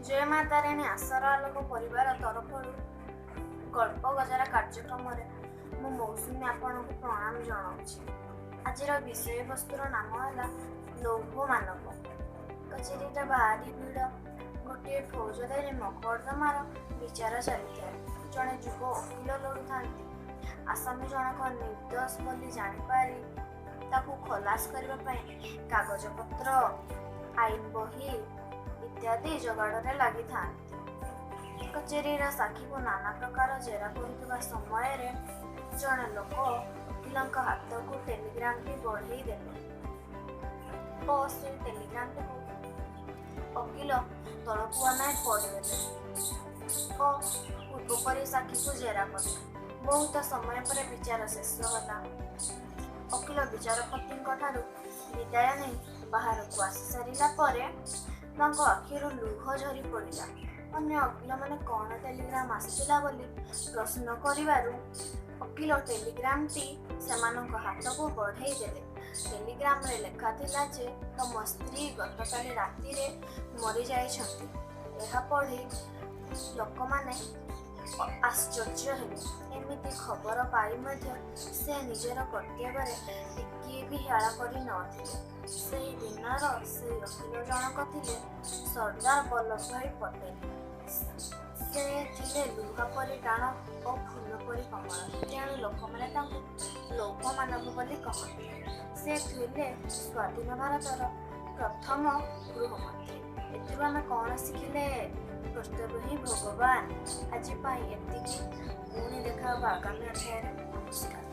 ଜୟ ମା ତାରିଣୀ ଆଶାର ଆଲୋକ ପରିବାର ତରଫରୁ ଗଳ୍ପ ଗଜରା କାର୍ଯ୍ୟକ୍ରମରେ ମୁଁ ମୌସୁମୀ ଆପଣଙ୍କୁ ପ୍ରଣାମ ଜଣାଉଛି। ଆଜିର ବିଷୟବସ୍ତୁର ନାମ ହେଲା ଲୌହ ମାନବ। କଚେରୀଟା ଭାରି ଭିଡ଼। ଗୋଟିଏ ଫୌଜଦାରୀ ମକଦ୍ଦମାର ବିଚାର ଚାଲିଥାଏ। ଜଣେ ଯୁବ ଓକିଲ ଲଢ଼ୁଥାନ୍ତି। ଆସାମୀ ଜଣକ ନିର୍ଦ୍ଦୋଷ ବୋଲି ଜାଣିପାରି ତାକୁ ଖଲାସ କରିବା ପାଇଁ କାଗଜପତ୍ର, ଆଇନ ବହି ଇତ୍ୟାଦି ଯୋଗାଡ଼ରେ ଲାଗିଥାନ୍ତି। କଚେରୀର ସାକ୍ଷୀକୁ ନାନା ପ୍ରକାର ଜେରା କରୁଥିବା ସମୟରେ ଜଣେ ଲୋକ ଓକିଲଙ୍କ ହାତକୁ ଟେଲିଗ୍ରାମଟି ବଢ଼େଇ ଦେଲେ ଓ ସେ ଟେଲିଗ୍ରାମଟିକୁ ଓକିଲ ତଳକୁ ଅନାଇ ପଢ଼ିଦେଲେ ଓ ପୂର୍ବପରି ସାକ୍ଷୀକୁ ଜେରା କଲେ। ବହୁତ ସମୟ ପରେ ବିଚାର ଶେଷ ହେଲା। ଓକିଲ ବିଚାରପତିଙ୍କ ଠାରୁ ବିଦାୟ ନେଇ ବାହାରକୁ ଆସିସାରିଲା ପରେ ତାଙ୍କ ଆଖିରୁ ଲୁହ ଝରି ପଡ଼ିଲା। ଅନ୍ୟ ଓକିଲମାନେ କ'ଣ ଟେଲିଗ୍ରାମ ଆସିଥିଲା ବୋଲି ପ୍ରଶ୍ନ କରିବାରୁ ଓକିଲ ଟେଲିଗ୍ରାମଟି ସେମାନଙ୍କ ହାତକୁ ବଢ଼େଇ ଦେଲେ। ଟେଲିଗ୍ରାମରେ ଲେଖା ଥିଲା ଯେ ତମ ସ୍ତ୍ରୀ ଗତକାଲି ରାତିରେ ମରିଯାଇଛନ୍ତି। ଏହା ପଢ଼ି ଲୋକମାନେ ଆଶ୍ଚର୍ଯ୍ୟ ହେଲେ। ଏମିତି ଖବର ପାଇ ମଧ୍ୟ ସେ ନିଜର କର୍ତ୍ତବ୍ୟରେ ଟିକିଏ ବି ହେଳା କରିନଥିଲେ। ସେହି ଦିନର ସେହି ଓକିଲ ଜଣକ ଥିଲେ ସର୍ଦ୍ଦାର ବଲ୍ଲଭଭାଇ ପଟେଲ। ସେ ଥିଲେ ଲୁହା ପରି ଟାଣ ଓ ଫୁଲ ପରି କୋମଳ। ତେଣୁ ଲୋକମାନେ ତାଙ୍କୁ ଲୌହ ମାନବ ବୋଲି କହନ୍ତି। ସେ ଥିଲେ ସ୍ୱାଧୀନ ଭାରତର ପ୍ରଥମ ଗୃହମନ୍ତ୍ରୀ। ଏଥିରୁ ଆମେ କ'ଣ ଶିଖିଲେ? କର୍ତ୍ତବ୍ୟ ହିଁ ଭଗବାନ। ଆଜି ପାଇଁ ଏତିକି। ପୁଣି ଦେଖା ହେବ ଆଗାମୀ ଅଧ୍ୟାୟରେ। ନମସ୍କାର।